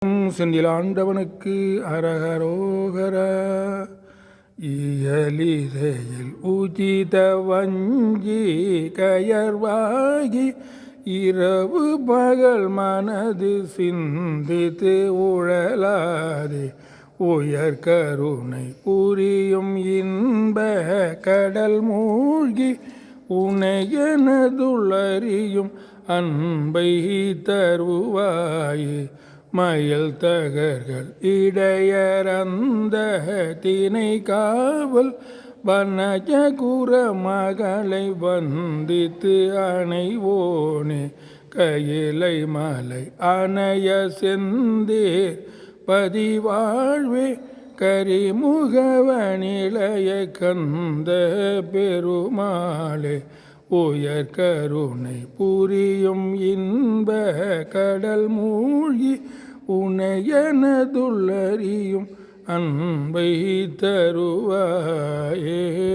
செந்தில் ஆண்டவனுக்கு அரகரோகரா. இயலிசையில் உச்சித வஞ்சி கயர்வாகி இரவு பகல் மனது சிந்தித்து உழலாதே உயர் கருணை புரியும் இன்ப கடல் மூழ்கி உனையனதுள்ளறியும் அன்பை தருவாயே. மயில் தகர்கள் இடையறந்த தினை காவல் வனஜகுர மகளை வந்தித்து அணைவோனே. கையிலை மலை அணைய செந்தேர் பதிவாழ்வே கரிமுகவனிளைய கந்த பெருமாளே. உயர் கருணை புரியும் இன்ப கடல் மூழ்கி உனையனதுள்ளறியும் அன்பை தருவாயே.